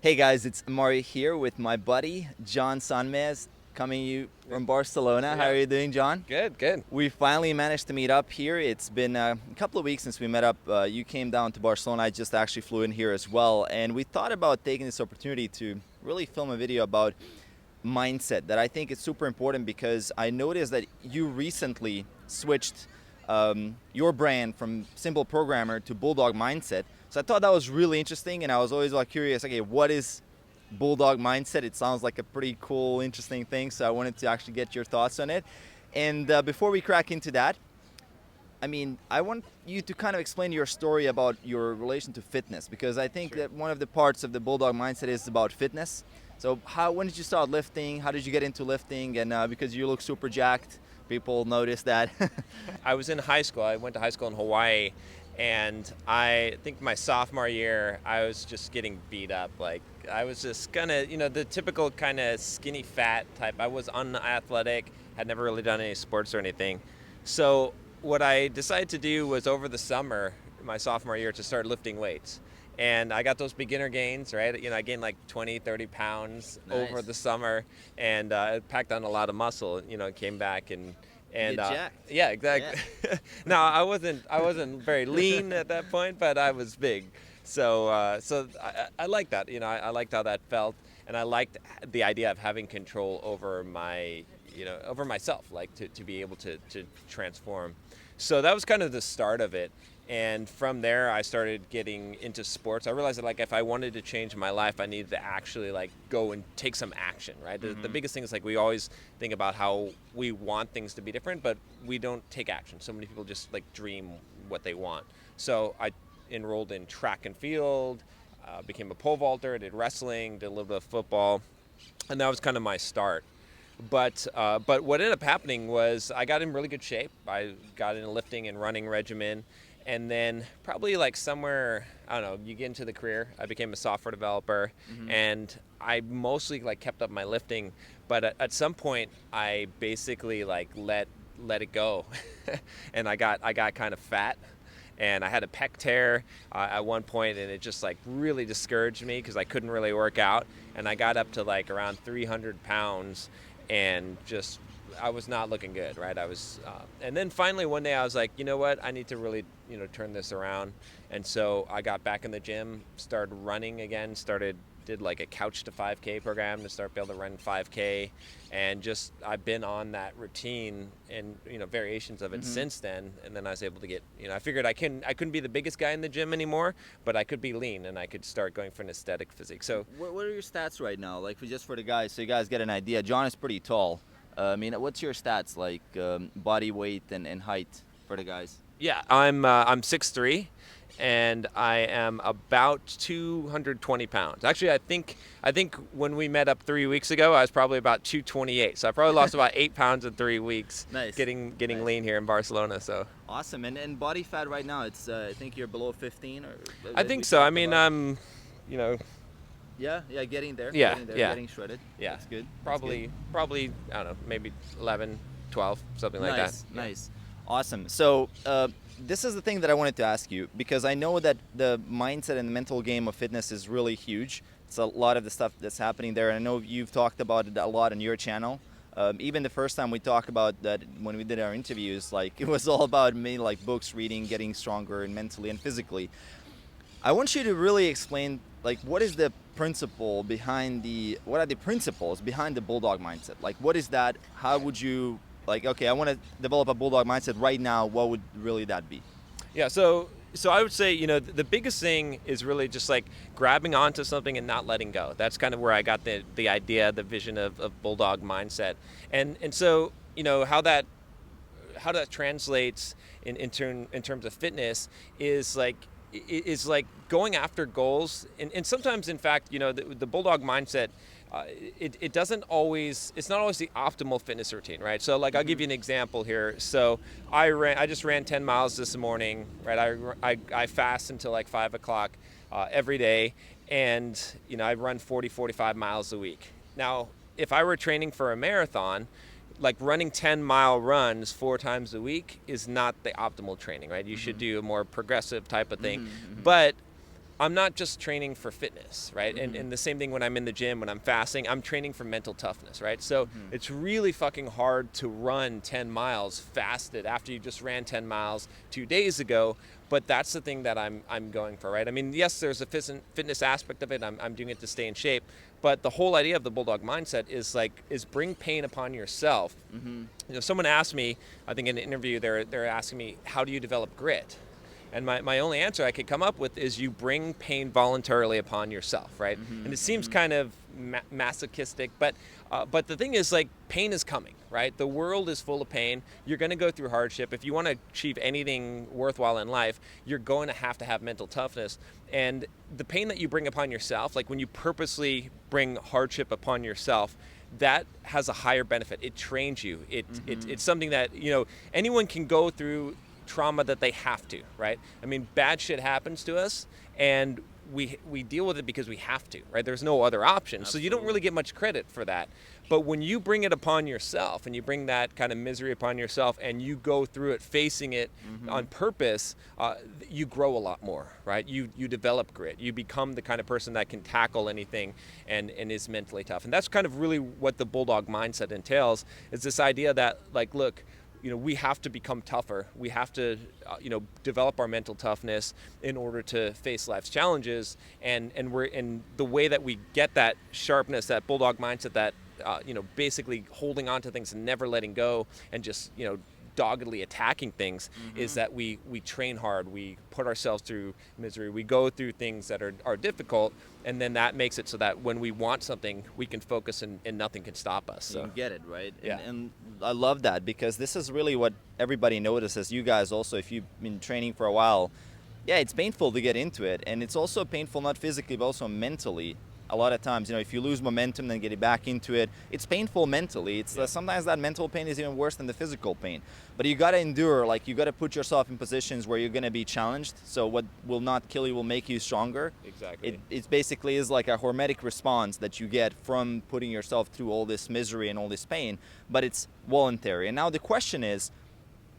Hey guys, it's Amari here with my buddy, John Sonmez, coming you from Barcelona. Yeah. How are you doing, John? Good. We finally managed to meet up here. It's been a couple of weeks since we met up. You came down to Barcelona. I just actually flew in here as well. And we thought about taking this opportunity to really film a video about mindset that I think is super important because I noticed that you recently switched your brand from Simple Programmer to Bulldog Mindset. So I thought that was really interesting, and I was always curious, okay, what is Bulldog Mindset? It sounds like a pretty cool, interesting thing, so I wanted to actually get your thoughts on it. And before we crack into that, I want you to kind of explain your story about your relation to fitness, because I think that one of the parts of the Bulldog Mindset is about fitness. So when did you start lifting? How did you get into lifting? And because you look super jacked, people notice that. I was in high school. I went to high school in Hawaii, and I think my sophomore year, I was just getting beat up. Like, I was just the typical kind of skinny fat type. I was unathletic, had never really done any sports or anything. So what I decided to do was over the summer, my sophomore year, to start lifting weights. And I got those beginner gains, right? I gained like 20, 30 pounds over the summer, and I packed on a lot of muscle. Came back and jacked. yeah, exactly. Yeah. No, I wasn't very lean at that point, but I was big. So I liked that. I liked how that felt, and I liked the idea of having control over over myself, like to be able to transform. So that was kind of the start of it. And from there, I started getting into sports. I realized that if I wanted to change my life, I needed to actually go and take some action, right? Mm-hmm. The biggest thing is we always think about how we want things to be different, but we don't take action. So many people just dream what they want. So I enrolled in track and field, became a pole vaulter, did wrestling, did a little bit of football, and that was kind of my start. But what ended up happening was I got in really good shape. I got in a lifting and running regimen. And then probably somewhere, I don't know, you get into the career, I became a software developer, mm-hmm. and I mostly kept up my lifting. But at some point, I basically let it go. And I got kind of fat, and I had a pec tear at one point, and it just really discouraged me because I couldn't really work out. And I got up to around 300 pounds, and just I was not looking good, right? I was, and then finally one day I was like, you know what? I need to really, turn this around. And so I got back in the gym, started running again, did a couch to 5K program to start be able to run 5K, and just I've been on that routine and variations of it mm-hmm. since then. And then I was able to get, I figured I couldn't be the biggest guy in the gym anymore, but I could be lean and I could start going for an aesthetic physique. So what are your stats right now? Just for the guys, so you guys get an idea. John is pretty tall. What's your stats body weight and height for the guys? Yeah, I'm 6'3", and I am about 220 pounds. Actually, I think when we met up 3 weeks ago, I was probably about 228. So I probably lost about 8 pounds in 3 weeks. Nice. Getting nice. Lean here in Barcelona. So awesome. And body fat right now, it's I think you're below 15 or. I think so. I'm, Yeah, getting there. Yeah, Getting shredded. Yeah, that's good. Probably, I don't know, maybe 11, 12, something like that. Nice. Awesome. So this is the thing that I wanted to ask you, because I know that the mindset and the mental game of fitness is really huge. It's a lot of the stuff that's happening there. And I know you've talked about it a lot on your channel. Even the first time we talked about that when we did our interviews, it was all about me, books, reading, getting stronger and mentally and physically. I want you to really explain what is the principle behind what are the principles behind the Bulldog Mindset? What is that? How would you okay, I want to develop a Bulldog Mindset right now. What would really that be? Yeah, so I would say, the biggest thing is really just grabbing onto something and not letting go. That's kind of where I got the idea, the vision of Bulldog Mindset. And so, how that translates in terms of fitness is going after goals. And sometimes, in fact, the Bulldog Mindset, it doesn't always, it's not always the optimal fitness routine, right? So I'll give you an example here. So I just ran 10 miles this morning, right? I fast until 5 o'clock every day, and I run 45 miles a week. Now, if I were training for a marathon, running 10-mile runs 4 times a week is not the optimal training, right? You should do a more progressive type of thing. Mm-hmm. But I'm not just training for fitness, right? Mm-hmm. And the same thing when I'm in the gym, when I'm fasting, I'm training for mental toughness, right? So it's really fucking hard to run 10 miles fasted after you just ran 10 miles 2 days ago. But that's the thing that I'm going for, right? I mean, yes, there's a fitness aspect of it. I'm doing it to stay in shape. But the whole idea of the Bulldog mindset is bring pain upon yourself. Someone asked me, I think in an interview, they're asking me, how do you develop grit? And my only answer I could come up with is you bring pain voluntarily upon yourself, right? And it seems kind of masochistic, but the thing is, like, pain is coming, right? The world is full of pain. You're going to go through hardship. If you want to achieve anything worthwhile in life, you're going to have mental toughness. And the pain that you bring upon yourself, like when you purposely bring hardship upon yourself, that has a higher benefit. It trains you. It's something that, anyone can go through trauma that they have to, right? I mean, bad shit happens to us, and we deal with it because we have to, right? There's no other option. Absolutely. So you don't really get much credit for that. But when you bring it upon yourself, and you bring that kind of misery upon yourself, and you go through it facing it on purpose, you grow a lot more, right? You develop grit. You become the kind of person that can tackle anything and is mentally tough. And that's kind of really what the Bulldog mindset entails, is this idea that, like, look, we have to become tougher. We have to, develop our mental toughness in order to face life's challenges. And the way that we get that sharpness, that Bulldog mindset, that, basically holding on to things and never letting go, and just, doggedly attacking things, is that we train hard. We put ourselves through misery. We go through things that are difficult, and then that makes it so that when we want something, we can focus and nothing can stop us. So. You get it, right? Yeah. And I love that, because this is really what everybody notices. You guys also, if you've been training for a while, yeah, it's painful to get into it. And it's also painful, not physically, but also mentally. A lot of times, if you lose momentum, then getting back into it, it's painful mentally. It's sometimes that mental pain is even worse than the physical pain. But you got to endure, like, you got to put yourself in positions where you're going to be challenged. So what will not kill you will make you stronger. Exactly. It basically is like a hormetic response that you get from putting yourself through all this misery and all this pain, but it's voluntary. And now the question is,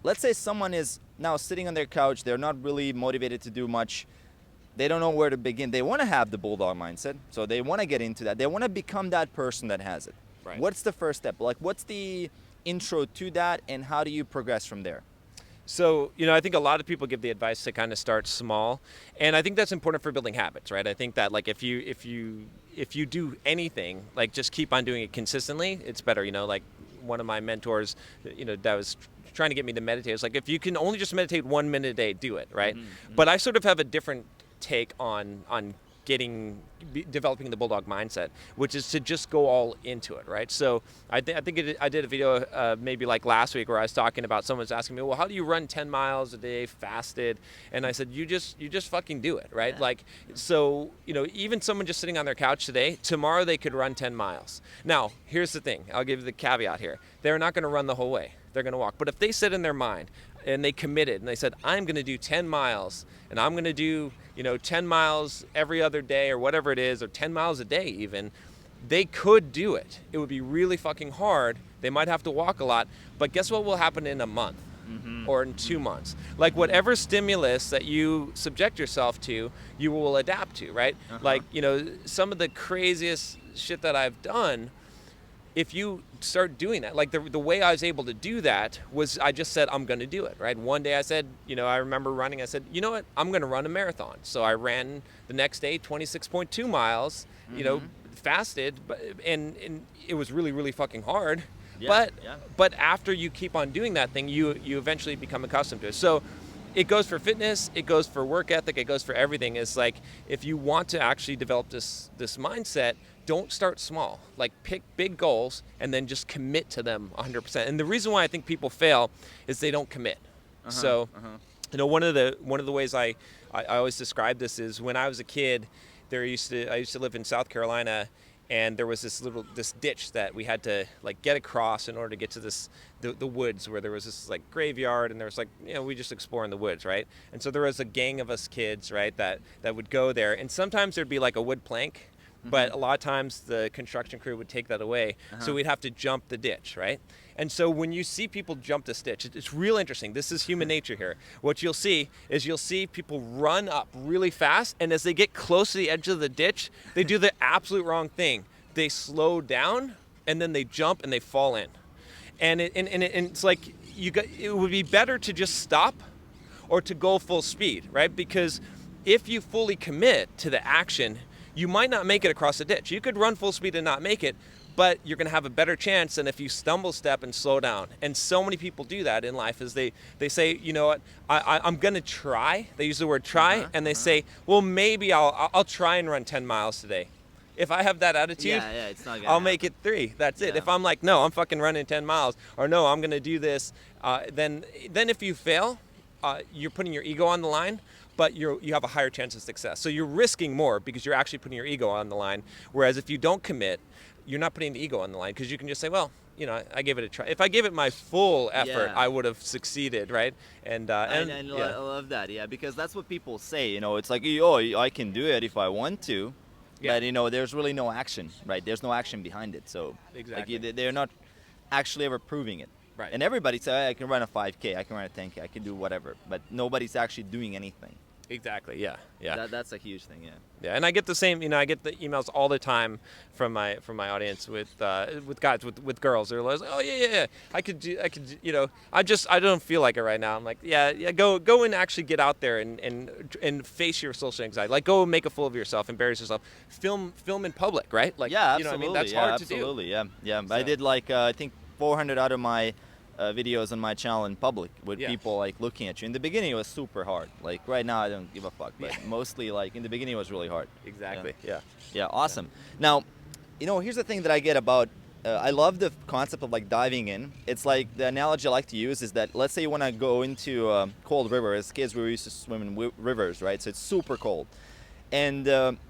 let's say someone is now sitting on their couch, they're not really motivated to do much. They don't know where to begin. They want to have the Bulldog mindset, so they want to get into that. They want to become that person that has it. Right. What's the first step? Like, what's the intro to that, and how do you progress from there? So, I think a lot of people give the advice to kind of start small, and I think that's important for building habits, right? I think that, like, if you do anything, like, just keep on doing it consistently, it's better. Like, one of my mentors, that was trying to get me to meditate, it's like, if you can only just meditate 1 minute a day, do it, right? But I sort of have a different take on developing the Bulldog mindset, which is to just go all into it, right? So I did a video maybe like last week where I was talking about, someone was asking me, well, how do you run 10 miles a day fasted? And I said, you just fucking do it, right? Yeah. Like, so, even someone just sitting on their couch today, tomorrow they could run 10 miles. Now, here's the thing. I'll give you the caveat here. They're not going to run the whole way. They're going to walk. But if they sit in their mind and they committed and they said, I'm going to do 10 miles and I'm going to do, 10 miles every other day or whatever it is, or 10 miles a day even, they could do it. It would be really fucking hard. They might have to walk a lot, but guess what will happen in a month or in 2 months? Like, whatever stimulus that you subject yourself to, you will adapt to, right? Like, some of the craziest shit that I've done, if you start doing that, like the way I was able to do that was I just said, I'm going to do it, right? One day I said, I remember running, I said, you know what, I'm going to run a marathon. So I ran the next day 26.2 miles, fasted, and it was really, really fucking hard. Yeah, but after you keep on doing that thing, you eventually become accustomed to it. So it goes for fitness, it goes for work ethic, it goes for everything. It's like, if you want to actually develop this mindset, don't start small. Like, pick big goals and then just commit to them 100%. And the reason why I think people fail is they don't commit. One of the ways I always describe this is, when I was a kid, I used to live in South Carolina, and there was this ditch that we had to, like, get across in order to get to the woods, where there was this, like, graveyard, and there was, like, we just explore in the woods, right? And so there was a gang of us kids, right, that would go there, and sometimes there'd be like a wood plank but a lot of times the construction crew would take that away, so we'd have to jump the ditch, right? And so when you see people jump this ditch, it's real interesting. This is human nature here. What you'll see is people run up really fast, and as they get close to the edge of the ditch, they do the absolute wrong thing. They slow down, and then they jump, and they fall in. And it's like it would be better to just stop or to go full speed, right? Because if you fully commit to the action, you might not make it across the ditch. You could run full speed and not make it, but you're going to have a better chance than if you stumble, step, and slow down. And so many people do that in life is they say, you know what, I'm going to try. They use the word try, and they say, well, maybe I'll try and run 10 miles today. If I have that attitude, it's not gonna I'll make it 3. That's it. If I'm like, no, I'm fucking running 10 miles, or no, I'm going to do this, then if you fail, you're putting your ego on the line, but you have a higher chance of success. So you're risking more because you're actually putting your ego on the line. Whereas if you don't commit, you're not putting the ego on the line because you can just say, well, you know, I gave it a try. If I gave it my full effort, I would have succeeded, right? And I love that, because that's what people say. You know, it's like, oh, I can do it if I want to, but you know, there's really no action, right? There's no action behind it. So exactly, like, they're not actually ever proving it. Right. And everybody says, I can run a 5K, I can run a 10K, I can do whatever, but nobody's actually doing anything. Exactly. Yeah. That's a huge thing. Yeah, and I get the same. You know, I get the emails all the time from my audience with guys, with girls. They're like, oh yeah, I could. You know, I don't feel like it right now. I'm like, yeah. Go and actually get out there and face your social anxiety. Like, go make a fool of yourself, embarrass yourself. Film in public, right? Like, absolutely. You know what I mean? That's hard to do. Absolutely. Yeah. So. I did like I think 400 out of my videos on my channel in public with people like looking at you. In the beginning it was super hard. Like right now I don't give a fuck, but mostly like in the beginning it was really hard. Exactly. Yeah, awesome. Now, you know, here's the thing that I get about I love the concept of like diving in. It's like the analogy I like to use is that let's say you want to go into a cold river. As kids we used to swim in rivers, right? So it's super cold. And,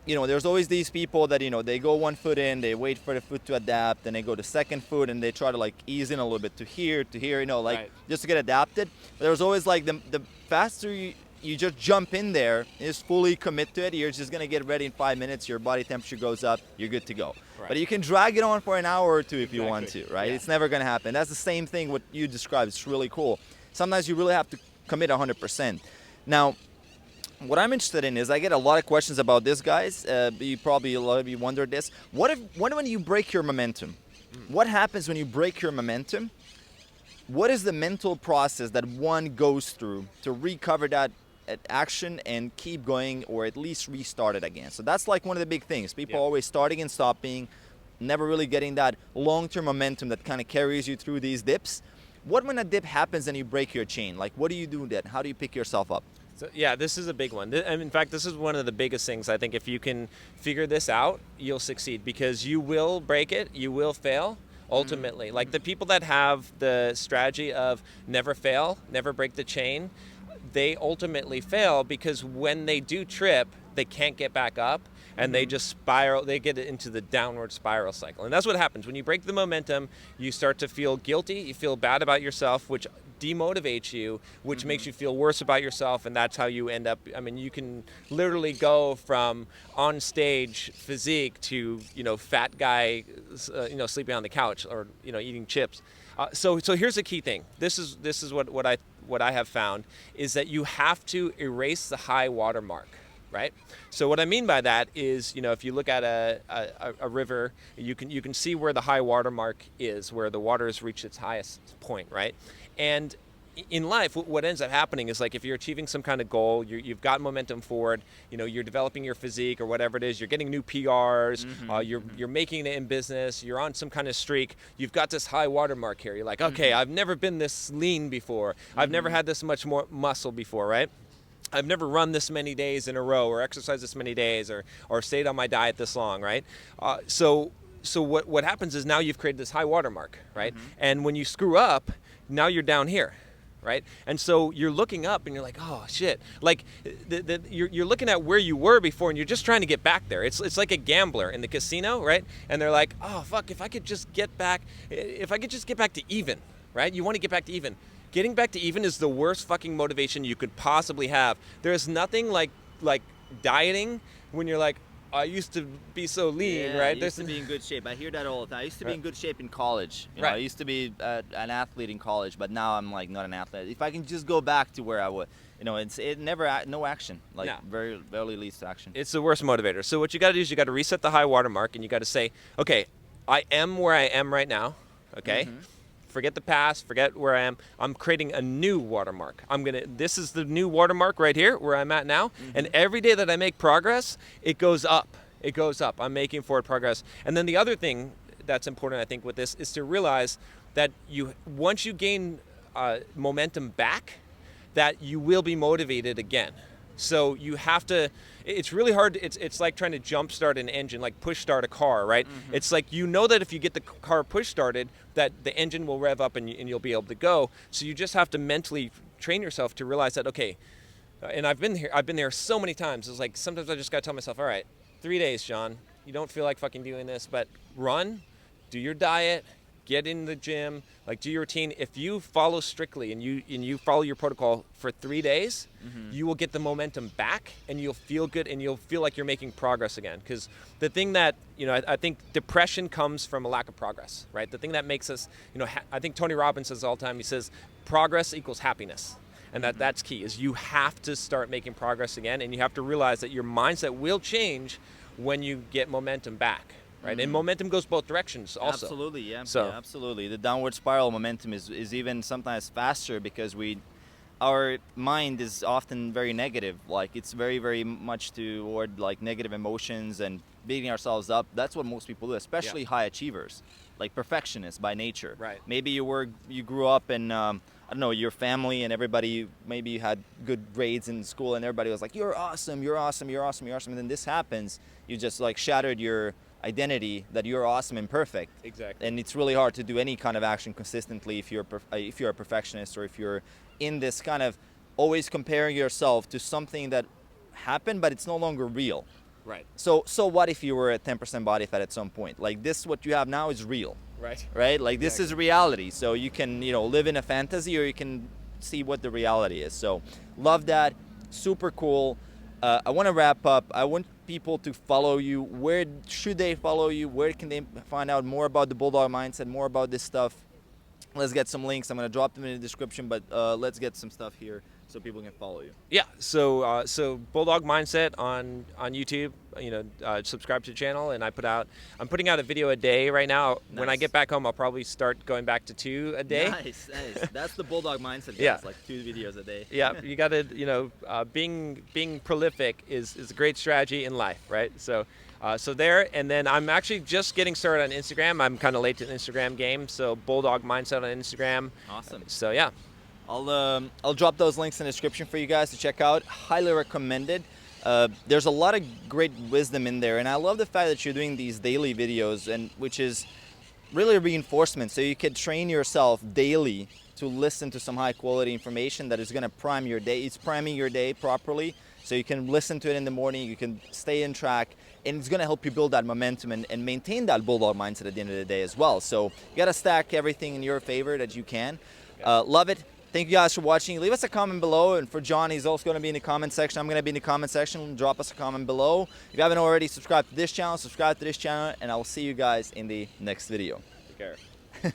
you know, there's always these people that, you know, they go 1 foot in, they wait for the foot to adapt, then they go to second foot and they try to like ease in a little bit to here, you know, like just to get adapted. But there's always like the faster you just jump in there, just fully commit to it, you're just going to get ready in 5 minutes, your body temperature goes up, you're good to go. Right. But you can drag it on for an hour or two if you want to, right? It's never going to happen. That's the same thing what you described. It's really cool. Sometimes you really have to commit 100%. Now, what I'm interested in is I get a lot of questions about this, guys. A lot of you wondered this. What when you break your momentum? What happens when you break your momentum? What is the mental process that one goes through to recover that action and keep going, or at least restart it again? So that's like one of the big things. People always starting and stopping, never really getting that long-term momentum that kind of carries you through these dips. What when a dip happens and you break your chain? Like, what do you do then? How do you pick yourself up? So, this is a big one. And in fact, this is one of the biggest things. I think if you can figure this out, you'll succeed because you will break it, you will fail ultimately. Like the people that have the strategy of never fail, never break the chain, they ultimately fail because when they do trip, they can't get back up and they just spiral, they get into the downward spiral cycle. And that's what happens. When you break the momentum, you start to feel guilty, you feel bad about yourself, which demotivates you, which makes you feel worse about yourself, and that's how you end up. I mean, you can literally go from on stage physique to, you know, fat guy, you know, sleeping on the couch or, you know, eating chips. So here's the key thing. This is what I have found is that you have to erase the high water mark. Right? So what I mean by that is, you know, if you look at a river, you can see where the high water mark is, where the water has reached its highest point, right? And in life, what ends up happening is like if you're achieving some kind of goal, you've got momentum forward, you know, you're developing your physique or whatever it is, you're getting new PRs, you're making it in business, you're on some kind of streak, you've got this high water mark here. You're like, okay, I've never been this lean before. I've never had this much more muscle before, right? I've never run this many days in a row or exercised this many days or stayed on my diet this long, right? So what happens is now you've created this high water mark, right? And when you screw up, now you're down here, right? And so you're looking up and you're like, oh shit. Like you're looking at where you were before and you're just trying to get back there. It's like a gambler in the casino, right? And they're like, oh fuck, if I could just get back to even, right? You want to get back to even. Getting back to even is the worst fucking motivation you could possibly have. There's nothing like dieting when you're like, I used to be so lean, Yeah, right? I used to be in good shape. I hear that all the time. I used to be in good shape in college. You know, I Right. used to be an athlete in college, but now I'm like not an athlete. If I can just go back to where I was, you know, it never no action. Like No. very rarely leads to action. It's the worst motivator. So what you got to do is you got to reset the high water mark, and you got to say, okay, I am where I am right now. Okay. Forget the past, forget where I am. I'm creating a new watermark. This is the new watermark right here where I'm at now. And every day that I make progress, it goes up. It goes up. I'm making forward progress. And then the other thing that's important, I think, with this is to realize that once you gain momentum back, that you will be motivated again. So you have to, it's really hard, it's like trying to jump start an engine, like push start a car, right? It's like you know that if you get the car push started, that the engine will rev up and you'll be able to go. So you just have to mentally train yourself to realize that, okay, and I've been there so many times. It's like sometimes I just gotta tell myself, all right, 3 days, John, you don't feel like fucking doing this, but run, do your diet, get in the gym, like do your routine. If you follow strictly and you follow your protocol for 3 days, you will get the momentum back and you'll feel good and you'll feel like you're making progress again. Because the thing that, you know, I think depression comes from a lack of progress, right? The thing that makes us, you know, I think Tony Robbins says all the time, he says, progress equals happiness. And that's key, is you have to start making progress again, and you have to realize that your mindset will change when you get momentum back. Right? And momentum goes both directions also. Absolutely, yeah. So. Yeah, absolutely. The downward spiral momentum is even sometimes faster because our mind is often very negative. Like it's very, very much toward like negative emotions and beating ourselves up. That's what most people do, especially high achievers, like perfectionists by nature. Right. Maybe you grew up in I don't know, your family and everybody, maybe you had good grades in school and everybody was like, you're awesome, you're awesome, you're awesome, you're awesome. And then this happens, you just like shattered your identity that you're awesome and perfect. Exactly. And it's really hard to do any kind of action consistently if you're a perfectionist, or if you're in this kind of always comparing yourself to something that happened but it's no longer real. Right. So what if you were at 10% body fat at some point? Like this, what you have now is real. Right? Like this is reality. So you can, you know, live in a fantasy or you can see what the reality is. So love that. Super cool. I want to wrap up. I want people to follow you. Where should they follow you? Where can they find out more about the Bulldog Mindset, more about this stuff? Let's get some links. I'm going to drop them in the description, but let's get some stuff here so people can follow you. Yeah. So Bulldog Mindset on YouTube. You know, subscribe to the channel, and I'm putting out a video a day right now. Nice. When I get back home, I'll probably start going back to 2 a day. Nice. That's the Bulldog Mindset. Guys. Yeah. Like 2 videos a day. Yeah, you got to, you know, being prolific is a great strategy in life, right? So there, and then I'm actually just getting started on Instagram. I'm kind of late to the Instagram game, so Bulldog Mindset on Instagram. Awesome. So yeah. I'll drop those links in the description for you guys to check out. Highly recommended. There's a lot of great wisdom in there, and I love the fact that you're doing these daily videos, and which is really a reinforcement. So you can train yourself daily to listen to some high quality information that is going to prime your day. It's priming your day properly, so you can listen to it in the morning, you can stay in track, and it's going to help you build that momentum and maintain that Bulldog mindset at the end of the day as well. So you got to stack everything in your favor that you can. Love it. Thank you guys for watching. Leave us a comment below, and for John, he's also going to be in the comment section. I'm going to be in the comment section. Drop us a comment below. If you haven't already, subscribe to this channel, and I will see you guys in the next video. Take care.